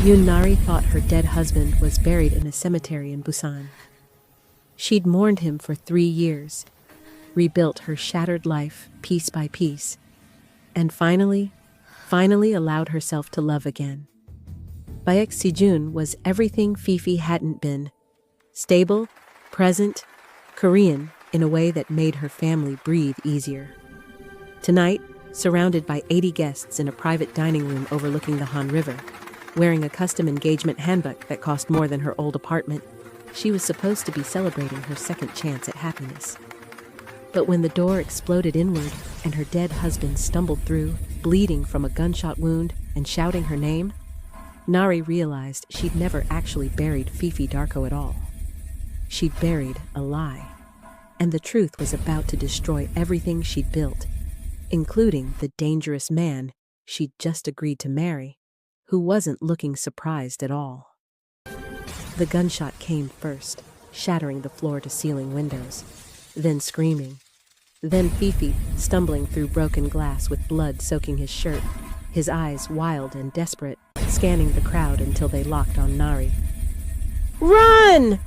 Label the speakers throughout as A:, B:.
A: Nari thought her dead husband was buried in a cemetery in Busan. She'd mourned him for 3 years, rebuilt her shattered life piece by piece, and finally allowed herself to love again. Baek Sijun was everything Fiifi hadn't been: stable, present, Korean in a way that made her family breathe easier. Tonight, surrounded by 80 guests in a private dining room overlooking the Han River, wearing a custom engagement hanbok that cost more than her old apartment, she was supposed to be celebrating her second chance at happiness. But when the door exploded inward and her dead husband stumbled through, bleeding from a gunshot wound and shouting her name, Nari realized she'd never actually buried Fiifi Darko at all. She'd buried a lie, and the truth was about to destroy everything she'd built, including the dangerous man she'd just agreed to marry, who wasn't looking surprised at all. The gunshot came first, shattering the floor-to-ceiling windows, then screaming. Then Fiifi, stumbling through broken glass with blood soaking his shirt, his eyes wild and desperate, scanning the crowd until they locked on Nari. "Run!"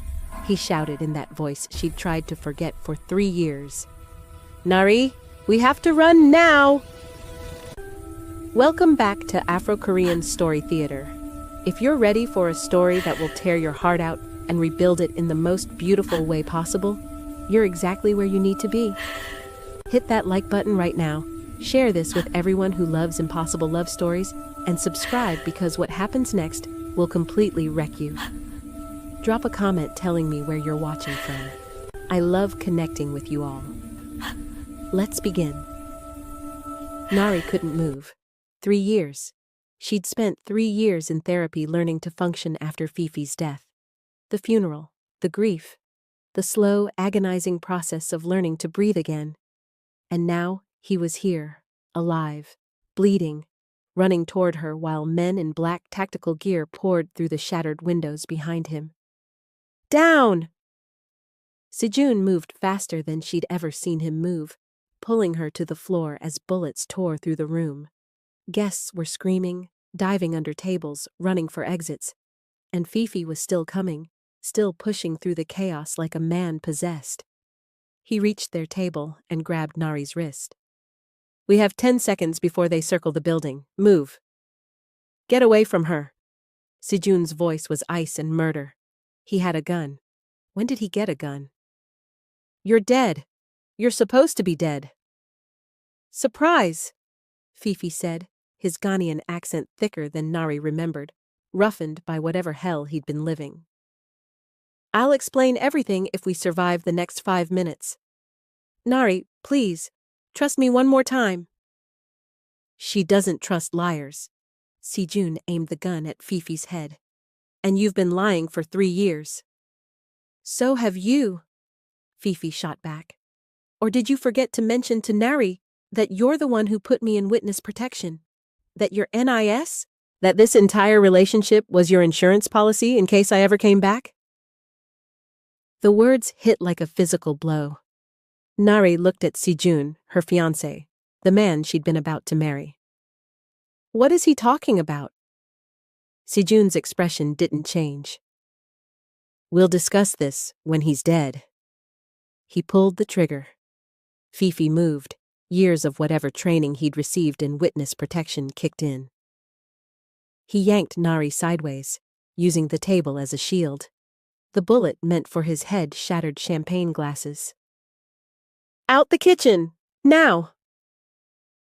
A: he shouted in that voice she'd tried to forget for 3 years. "Nari, we have to run now!" Welcome back to AfroKorean Story Theater. If you're ready for a story that will tear your heart out and rebuild it in the most beautiful way possible, you're exactly where you need to be. Hit that like button right now, share this with everyone who loves impossible love stories, and subscribe because what happens next will completely wreck you. Drop a comment telling me where you're watching from. I love connecting with you all. Let's begin. Nari couldn't move. 3 years. She'd spent 3 years in therapy learning to function after Fiifi's death. The funeral, the grief, the slow, agonizing process of learning to breathe again. And now he was here, alive, bleeding, running toward her while men in black tactical gear poured through the shattered windows behind him. "Down!" Sijun moved faster than she'd ever seen him move, pulling her to the floor as bullets tore through the room. Guests were screaming, diving under tables, running for exits, and Fiifi was still coming, still pushing through the chaos like a man possessed. He reached their table and grabbed Nari's wrist. "We have 10 seconds before they circle the building. Move." "Get away from her." Sijun's voice was ice and murder. He had a gun. When did he get a gun? "You're dead. You're supposed to be dead." "Surprise," Fiifi said, his Ghanaian accent thicker than Nari remembered, roughened by whatever hell he'd been living. "I'll explain everything if we survive the next 5 minutes. Nari, please, trust me one more time." "She doesn't trust liars." Sijun aimed the gun at Fiifi's head. "And you've been lying for 3 years." "So have you," Fiifi shot back. "Or did you forget to mention to Nari that you're the one who put me in witness protection? That you're NIS? That this entire relationship was your insurance policy in case I ever came back?" The words hit like a physical blow. Nari looked at Sijun, her fiancé, the man she'd been about to marry. "What is he talking about?" Sijun's expression didn't change. "We'll discuss this when he's dead." He pulled the trigger. Fiifi moved. Years of whatever training he'd received in witness protection kicked in. He yanked Nari sideways, using the table as a shield. The bullet meant for his head shattered champagne glasses. "Out the kitchen! Now!"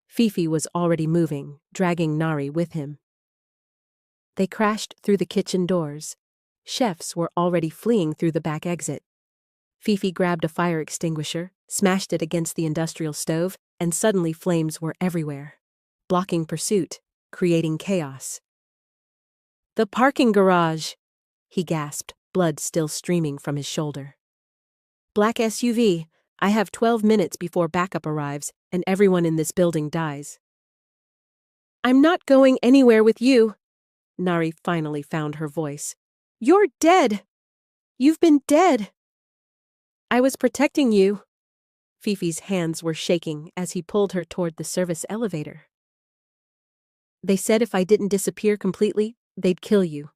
A: Fiifi was already moving, dragging Nari with him. They crashed through the kitchen doors. Chefs were already fleeing through the back exit. Fiifi grabbed a fire extinguisher, smashed it against the industrial stove, and suddenly flames were everywhere, blocking pursuit, creating chaos. "The parking garage!" he gasped, blood still streaming from his shoulder. "Black SUV. I have 12 minutes before backup arrives, and everyone in this building dies." "I'm not going anywhere with you." Nari finally found her voice. "You're dead. You've been dead." "I was protecting you." Fiifi's hands were shaking as he pulled her toward the service elevator. "They said if I didn't disappear completely, They'd kill you.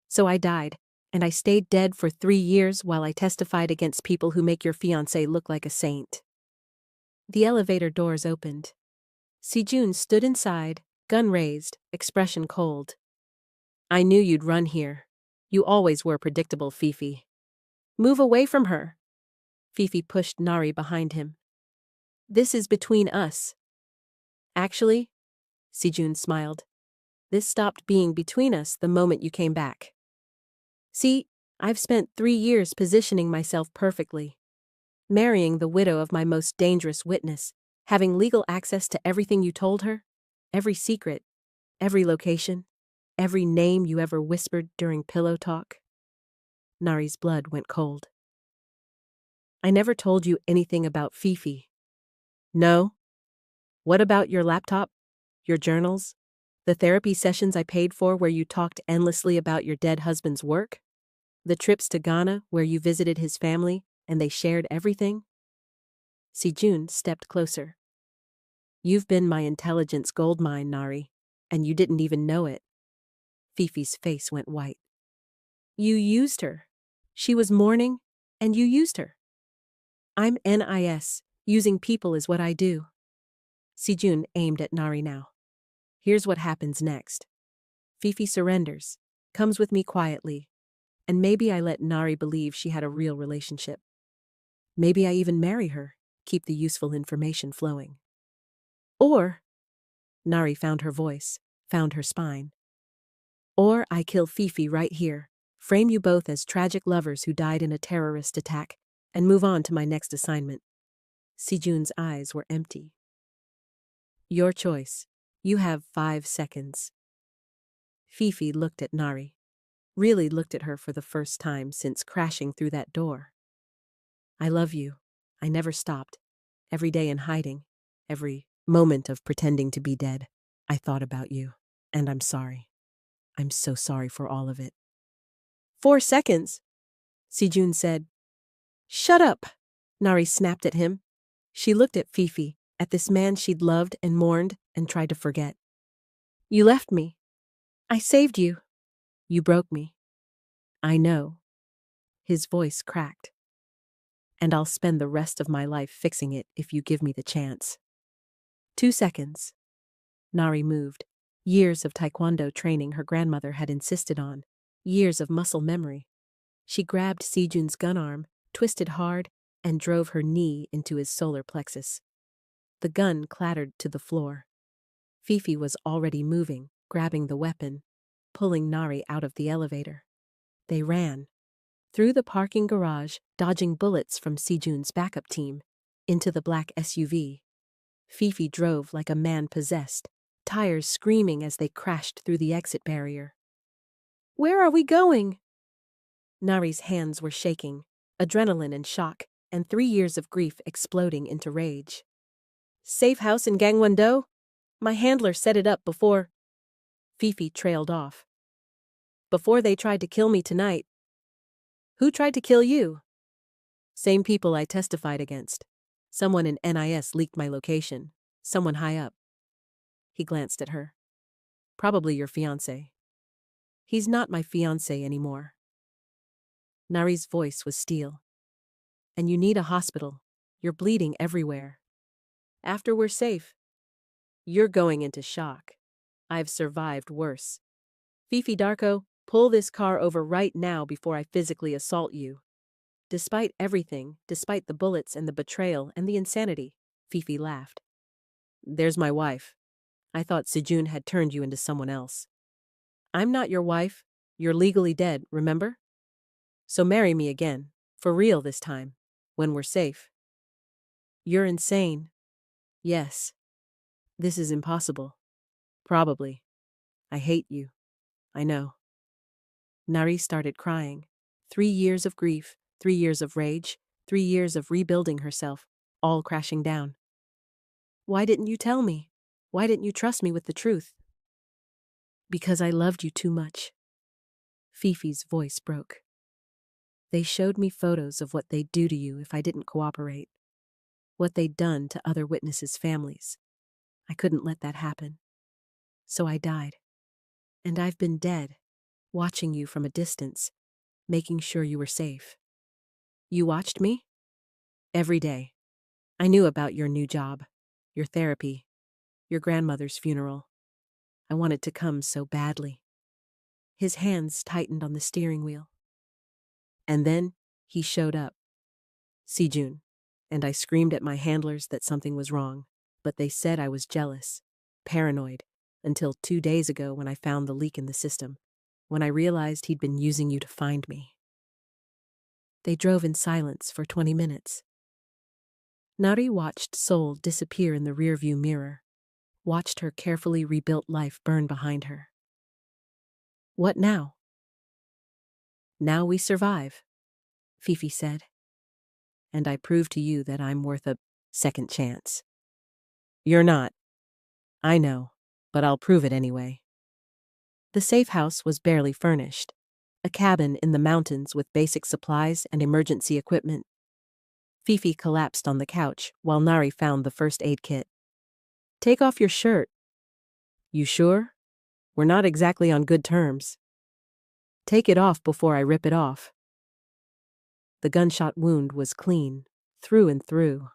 A: So I died, and I stayed dead for 3 years while I testified against people who make your fiancé look like a saint. The elevator doors opened. Sijun stood inside, gun raised, expression cold. I knew you'd run here. You always were predictable, Fiifi. Move away from her. Fiifi pushed Nari behind him. This is between us. Actually, Sijun smiled. This stopped being between us the moment you came back. See, I've spent 3 years positioning myself perfectly. Marrying the widow of my most dangerous witness, having legal access to everything you told her, every secret, every location, every name you ever whispered during pillow talk. Nari's blood went cold. I never told you anything about Fiifi. No? What about your laptop? Your journals? The therapy sessions I paid for where you talked endlessly about your dead husband's work? The trips to Ghana where you visited his family and they shared everything? Sijun stepped closer. You've been my intelligence goldmine, Nari, and you didn't even know it. Fiifi's face went white. You used her. She was mourning, and you used her. I'm NIS. Using people is what I do. Sijun aimed at Nari now. Here's what happens next. Fiifi surrenders, comes with me quietly, and maybe I let Nari believe she had a real relationship. Maybe I even marry her, keep the useful information flowing. Or, Nari found her voice, found her spine. Or I kill Fiifi right here, frame you both as tragic lovers who died in a terrorist attack, and move on to my next assignment. Sijun's eyes were empty. Your choice. You have 5 seconds. Fiifi looked at Nari. Really looked at her for the first time since crashing through that door. I love you. I never stopped. Every day in hiding. Every moment of pretending to be dead. I thought about you. And I'm sorry. I'm so sorry for all of it. 4 seconds, Sijun said. Shut up, Nari snapped at him. She looked at Fiifi, at this man she'd loved and mourned and tried to forget. You left me. I saved you. You broke me. I know. His voice cracked. And I'll spend the rest of my life fixing it if you give me the chance. 2 seconds. Nari moved. Years of taekwondo training her grandmother had insisted on. Years of muscle memory. She grabbed Sijun's gun arm, twisted hard, and drove her knee into his solar plexus. The gun clattered to the floor. Fiifi was already moving, grabbing the weapon, pulling Nari out of the elevator. They ran. Through the parking garage, dodging bullets from Sijun's backup team, into the black SUV. Fiifi drove like a man possessed, tires screaming as they crashed through the exit barrier. Where are we going? Nari's hands were shaking, adrenaline and shock, and 3 years of grief exploding into rage. Safe house in Gangwon-do? My handler set it up before. Fiifi trailed off. Before they tried to kill me tonight. Who tried to kill you? Same people I testified against. Someone in NIS leaked my location. Someone high up. He glanced at her. Probably your fiancé. He's not my fiancé anymore. Nari's voice was steel. And you need a hospital. You're bleeding everywhere. After we're safe. You're going into shock. I've survived worse. Fiifi Darko, pull this car over right now before I physically assault you. Despite everything, despite the bullets and the betrayal and the insanity, Fiifi laughed. There's my wife. I thought Sijun had turned you into someone else. I'm not your wife. You're legally dead, remember? So marry me again, for real this time, when we're safe. You're insane. Yes. This is impossible. Probably. I hate you. I know. Nari started crying. 3 years of grief, 3 years of rage, 3 years of rebuilding herself, all crashing down. Why didn't you tell me? Why didn't you trust me with the truth? Because I loved you too much. Fiifi's voice broke. They showed me photos of what they'd do to you if I didn't cooperate. What they'd done to other witnesses' families. I couldn't let that happen. So I died. And I've been dead, watching you from a distance, making sure you were safe. You watched me? Every day. I knew about your new job, your therapy, your grandmother's funeral. I wanted to come so badly. His hands tightened on the steering wheel. And then he showed up. Sijun. And I screamed at my handlers that something was wrong, but they said I was jealous, paranoid, until 2 days ago when I found the leak in the system, when I realized he'd been using you to find me. They drove in silence for 20 minutes. Nari watched Seoul disappear in the rearview mirror, watched her carefully rebuilt life burn behind her. What now? Now we survive, Fiifi said. And I prove to you that I'm worth a second chance. You're not. I know, but I'll prove it anyway. The safe house was barely furnished, a cabin in the mountains with basic supplies and emergency equipment. Fiifi collapsed on the couch while Nari found the first aid kit. Take off your shirt. You sure? We're not exactly on good terms. Take it off before I rip it off. The gunshot wound was clean, through and through.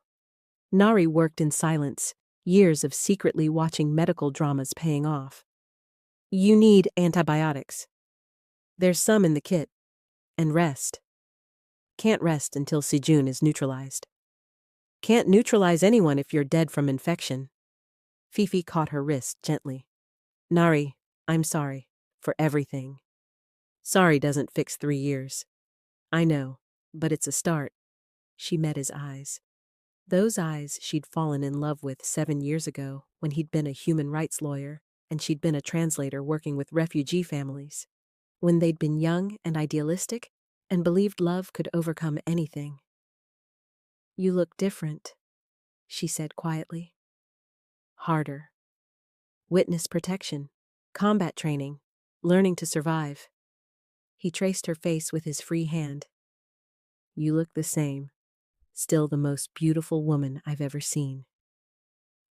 A: Nari worked in silence, years of secretly watching medical dramas paying off. You need antibiotics. There's some in the kit. And rest. Can't rest until Sijun is neutralized. Can't neutralize anyone if you're dead from infection. Fiifi caught her wrist gently. Nari, I'm sorry. For everything. Sorry doesn't fix 3 years. I know, but it's a start. She met his eyes. Those eyes she'd fallen in love with 7 years ago when he'd been a human rights lawyer and she'd been a translator working with refugee families. When they'd been young and idealistic and believed love could overcome anything. You look different, she said quietly. Harder. Witness protection, combat training, learning to survive. He traced her face with his free hand. You look the same. Still the most beautiful woman I've ever seen.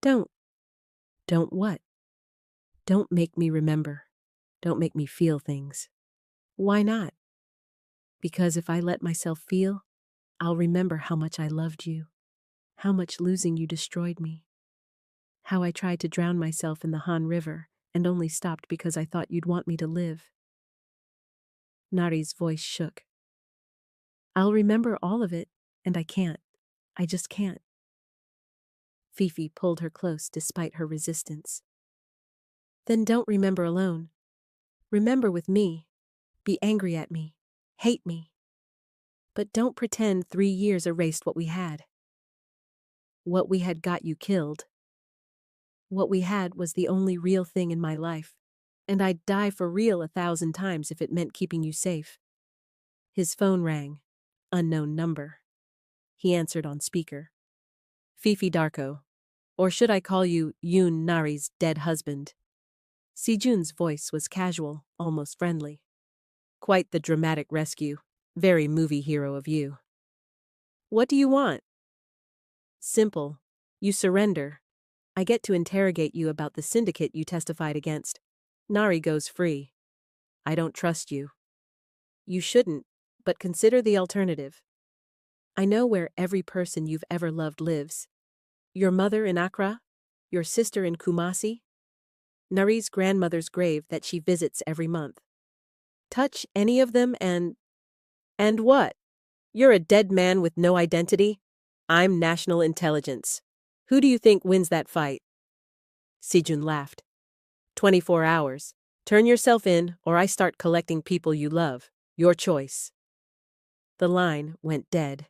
A: Don't what? Don't make me remember. Don't make me feel things. Why not? Because if I let myself feel, I'll remember how much I loved you, how much losing you destroyed me, how I tried to drown myself in the Han River and only stopped because I thought you'd want me to live. Nari's voice shook. I'll remember all of it, and I can't. I just can't. Fiifi pulled her close despite her resistance. Then don't remember alone. Remember with me. Be angry at me. Hate me. But don't pretend 3 years erased what we had. What we had got you killed. What we had was the only real thing in my life, and I'd die for real 1,000 times if it meant keeping you safe. His phone rang. Unknown number. He answered on speaker. Fiifi Darko. Or should I call you Yoon Nari's dead husband? Sijun's voice was casual, almost friendly. Quite the dramatic rescue. Very movie hero of you. What do you want? Simple. You surrender. I get to interrogate you about the syndicate you testified against. Nari goes free. I don't trust you. You shouldn't, but consider the alternative. I know where every person you've ever loved lives. Your mother in Accra, your sister in Kumasi, Nari's grandmother's grave that she visits every month. Touch any of them and what? You're a dead man with no identity? I'm national intelligence. Who do you think wins that fight? Sijun laughed. 24 hours. Turn yourself in, or I start collecting people you love. Your choice. The line went dead.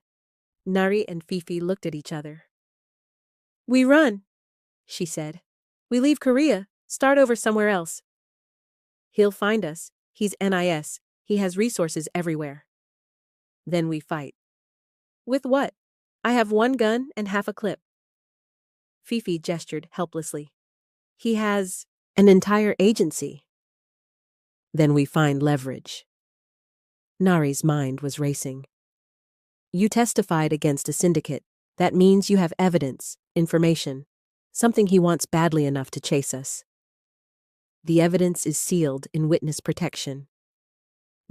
A: Nari and Fiifi looked at each other. We run, she said. We leave Korea, start over somewhere else. He'll find us. He's NIS. He has resources everywhere. Then we fight. With what? I have 1 gun and half a clip. Fiifi gestured helplessly. He has an entire agency. Then we find leverage. Nari's mind was racing. You testified against a syndicate. That means you have evidence, information, something he wants badly enough to chase us. The evidence is sealed in witness protection.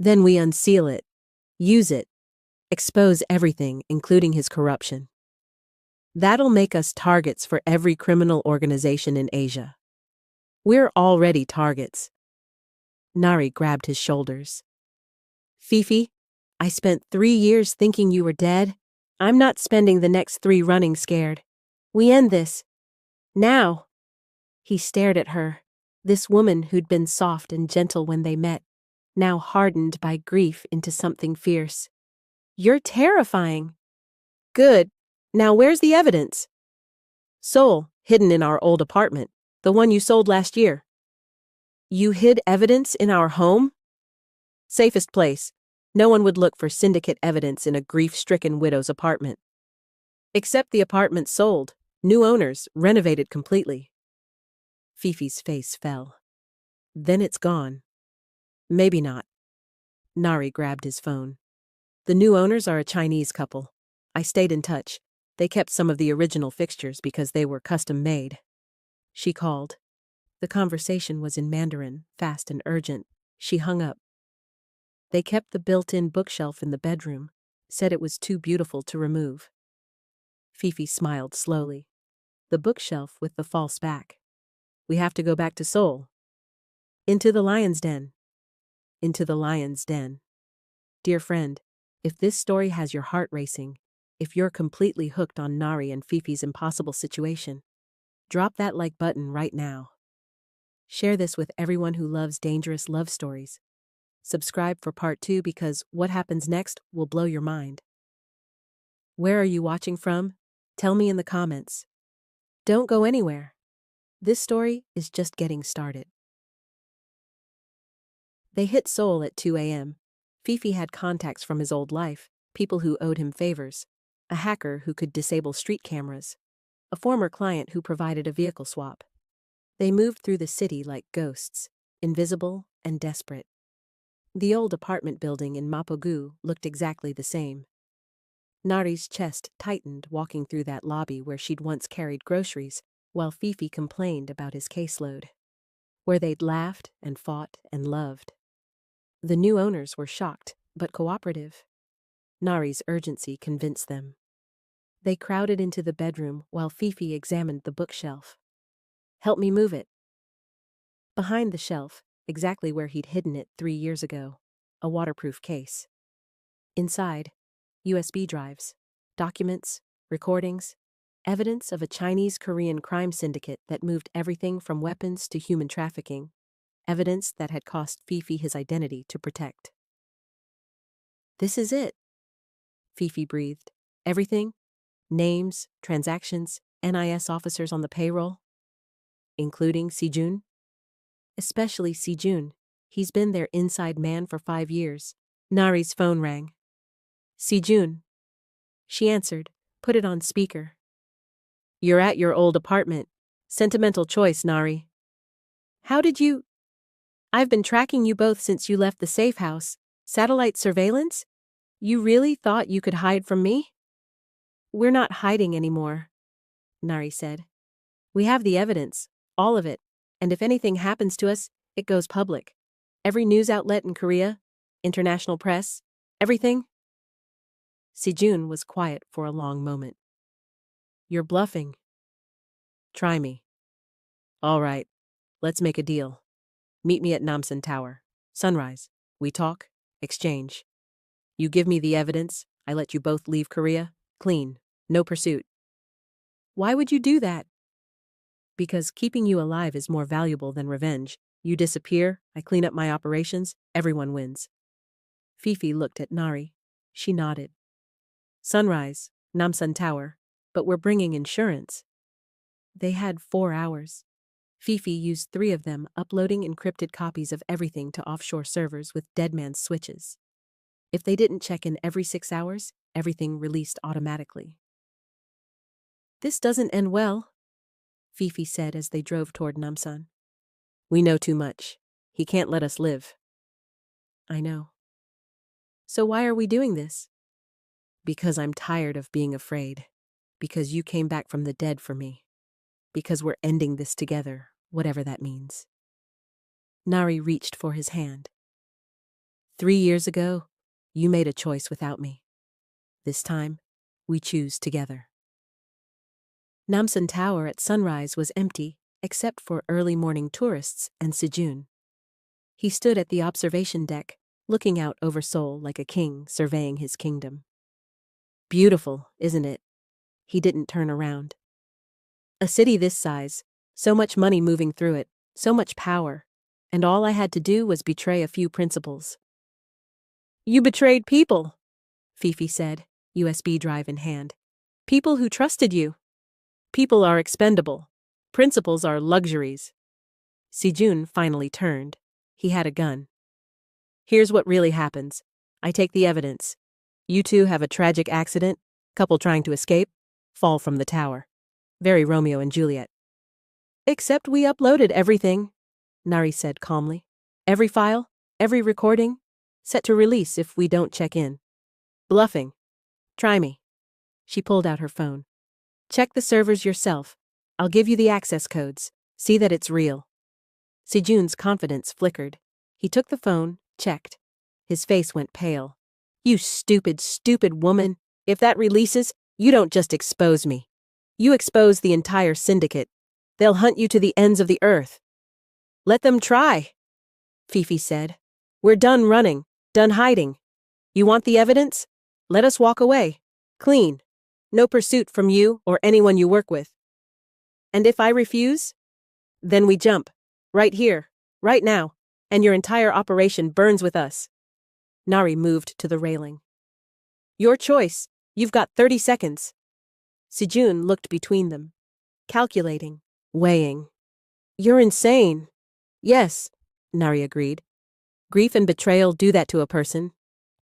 A: Then we unseal it, use it, expose everything, including his corruption. That'll make us targets for every criminal organization in Asia. We're already targets. Nari grabbed his shoulders. Fiifi, I spent 3 years thinking you were dead. I'm not spending the next 3 running scared. We end this. Now. He stared at her, this woman who'd been soft and gentle when they met, now hardened by grief into something fierce. You're terrifying. Good. Now where's the evidence? Seoul, hidden in our old apartment, the one you sold last year. You hid evidence in our home? Safest place. No one would look for syndicate evidence in a grief-stricken widow's apartment. Except the apartment sold, new owners, renovated completely. Fiifi's face fell. Then it's gone. Maybe not. Nari grabbed his phone. The new owners are a Chinese couple. I stayed in touch. They kept some of the original fixtures because they were custom-made. She called. The conversation was in Mandarin, fast and urgent. She hung up. They kept the built-in bookshelf in the bedroom, said it was too beautiful to remove. Fiifi smiled slowly. The bookshelf with the false back. We have to go back to Seoul. Into the lion's den. Into the lion's den. Dear friend, if this story has your heart racing, if you're completely hooked on Nari and Fiifi's impossible situation, drop that like button right now. Share this with everyone who loves dangerous love stories. Subscribe for part 2 because what happens next will blow your mind. Where are you watching from? Tell me in the comments. Don't go anywhere. This story is just getting started. They hit Seoul at 2 a.m. Fiifi had contacts from his old life, people who owed him favors, a hacker who could disable street cameras, a former client who provided a vehicle swap. They moved through the city like ghosts, invisible and desperate. The old apartment building in Mapogu looked exactly the same. Nari's chest tightened walking through that lobby where she'd once carried groceries, while Fiifi complained about his caseload, where they'd laughed and fought and loved. The new owners were shocked, but cooperative. Nari's urgency convinced them. They crowded into the bedroom while Fiifi examined the bookshelf. Help me move it. Behind the shelf, exactly where he'd hidden it 3 years ago, a waterproof case. Inside, USB drives, documents, recordings, evidence of a Chinese-Korean crime syndicate that moved everything from weapons to human trafficking, evidence that had cost Fiifi his identity to protect. This is it, Fiifi breathed. Everything? Names, transactions, NIS officers on the payroll? Including Sijun? Especially Sijun. He's been their inside man for 5 years. Nari's phone rang. Sijun. She answered, put it on speaker. You're at your old apartment. Sentimental choice, Nari. How did you... I've been tracking you both since you left the safe house. Satellite surveillance? You really thought you could hide from me? We're not hiding anymore, Nari said. We have the evidence, all of it, and if anything happens to us, it goes public. Every news outlet in Korea, international press, everything. Sijun was quiet for a long moment. You're bluffing. Try me. All right, let's make a deal. Meet me at Namsan Tower. Sunrise. We talk, exchange. You give me the evidence, I let you both leave Korea, clean, no pursuit. Why would you do that? Because keeping you alive is more valuable than revenge. You disappear, I clean up my operations, everyone wins. Fiifi looked at Nari. She nodded. Sunrise, Namsan Tower, but we're bringing insurance. They had 4 hours. Fiifi used 3 of them, uploading encrypted copies of everything to offshore servers with deadman switches. If they didn't check in every 6 hours, everything released automatically. This doesn't end well, Fiifi said as they drove toward Namsan. We know too much. He can't let us live. I know. So why are we doing this? Because I'm tired of being afraid. Because you came back from the dead for me. Because we're ending this together, whatever that means. Nari reached for his hand. 3 years ago, you made a choice without me. This time, we choose together. Namsan Tower at sunrise was empty, except for early morning tourists and Sijun. He stood at the observation deck, looking out over Seoul like a king surveying his kingdom. Beautiful, isn't it? He didn't turn around. A city this size, so much money moving through it, so much power, and all I had to do was betray a few principles. You betrayed people, Fiifi said, USB drive in hand. People who trusted you. People are expendable. Principles are luxuries. Sijun finally turned. He had a gun. Here's what really happens. I take the evidence. You two have a tragic accident, couple trying to escape, fall from the tower. Very Romeo and Juliet. Except we uploaded everything, Nari said calmly. Every file, every recording, set to release if we don't check in. Bluffing. Try me. She pulled out her phone. Check the servers yourself. I'll give you the access codes. See that it's real. Sijun's confidence flickered. He took the phone, checked. His face went pale. You stupid, stupid woman. If that releases, you don't just expose me. You expose the entire syndicate. They'll hunt you to the ends of the earth. Let them try, Fiifi said. We're done running, done hiding. You want the evidence? Let us walk away. Clean. No pursuit from you or anyone you work with. And if I refuse? Then we jump. Right here, right now, and your entire operation burns with us. Nari moved to the railing. Your choice. You've got 30 seconds. Sijun looked between them, calculating, weighing. You're insane. Yes, Nari agreed. Grief and betrayal do that to a person.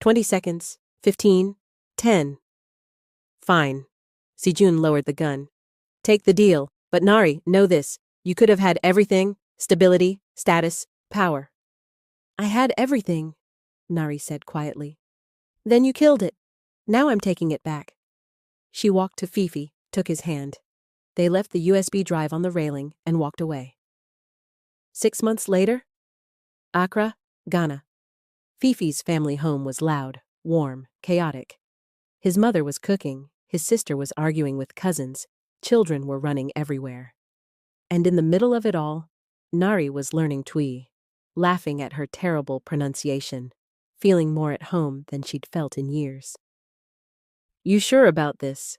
A: 20 seconds, 15, 10. Fine. Sijun lowered the gun. Take the deal, but Nari, know this. You could have had everything, stability, status, power. I had everything, Nari said quietly. Then you killed it. Now I'm taking it back. She walked to Fiifi, took his hand. They left the USB drive on the railing and walked away. 6 months later, Accra, Ghana. Fiifi's family home was loud, warm, chaotic. His mother was cooking, his sister was arguing with cousins, children were running everywhere. And in the middle of it all, Nari was learning Twi, laughing at her terrible pronunciation, feeling more at home than she'd felt in years. You sure about this?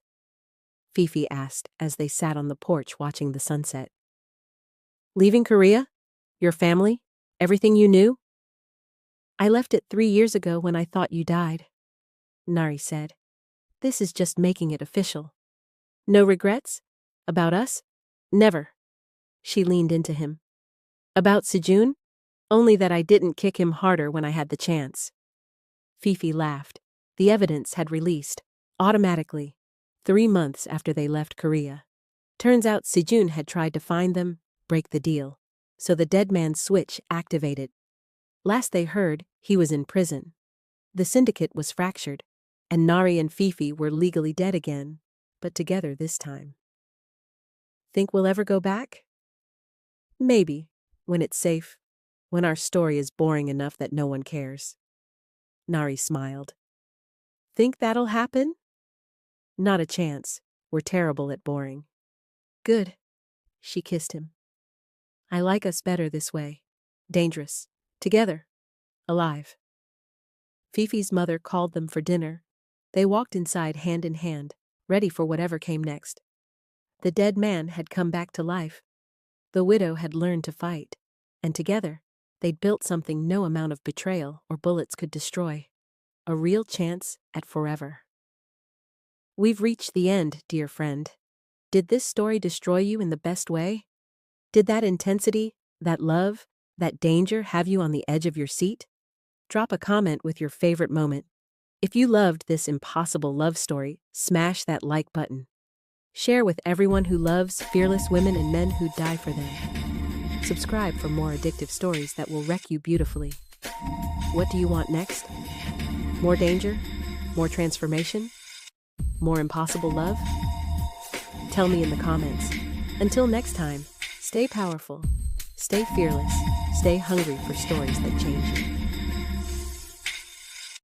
A: Fiifi asked as they sat on the porch watching the sunset. Leaving Korea? Your family? Everything you knew? I left it 3 years ago when I thought you died, Nari said. This is just making it official. No regrets? About us? Never. She leaned into him. About Sijun? Only that I didn't kick him harder when I had the chance. Fiifi laughed. The evidence had released, automatically, 3 months after they left Korea. Turns out Sijun had tried to find them, break the deal, so the dead man's switch activated. Last they heard, he was in prison. The syndicate was fractured, and Nari and Fiifi were legally dead again, but together this time. Think we'll ever go back? Maybe, when it's safe, when our story is boring enough that no one cares. Nari smiled. Think that'll happen? Not a chance. We're terrible at boring. Good. She kissed him. I like us better this way. Dangerous. Together. Alive. Fiifi's mother called them for dinner. They walked inside hand in hand, ready for whatever came next. The dead man had come back to life. The widow had learned to fight, and together, they'd built something no amount of betrayal or bullets could destroy. A real chance at forever. We've reached the end, dear friend. Did this story destroy you in the best way? Did that intensity, that love, that danger have you on the edge of your seat? Drop a comment with your favorite moment. If you loved this impossible love story, smash that like button. Share with everyone who loves fearless women and men who die for them. Subscribe for more addictive stories that will wreck you beautifully. What do you want next? More danger? More transformation? More impossible love? Tell me in the comments. Until next time, stay powerful, stay fearless, stay hungry for stories that change you.